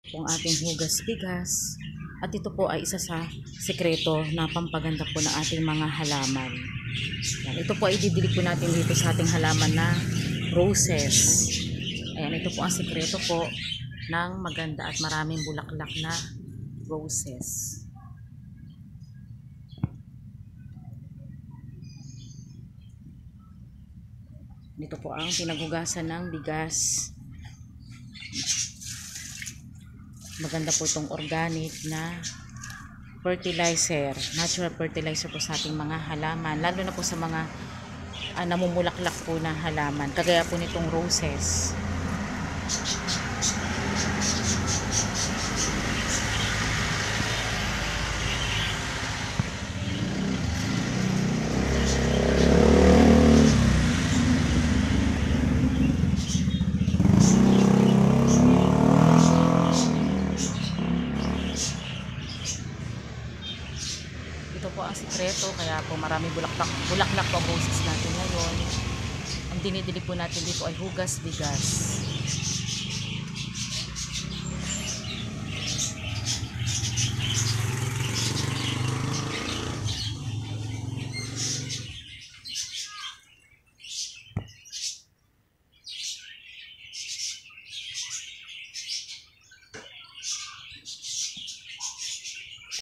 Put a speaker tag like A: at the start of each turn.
A: Ang ating hugas bigas. At ito po ay isa sa sekreto na pampaganda po ng ating mga halaman. Yan, ito po ay didilig po natin dito sa ating halaman na roses. Ayan, ito po ang sekreto po ng maganda at maraming bulaklak na roses. Dito po ang pinaghugasan ng bigas. Maganda po itong organic na fertilizer, natural fertilizer po sa ating mga halaman, lalo na po sa mga namumulaklak po na halaman, kagaya po nitong roses. Ito po ang sikreto, kaya po marami bulaklak po ang roses natin ngayon. Ang dinidilig po natin dito ay hugas bigas.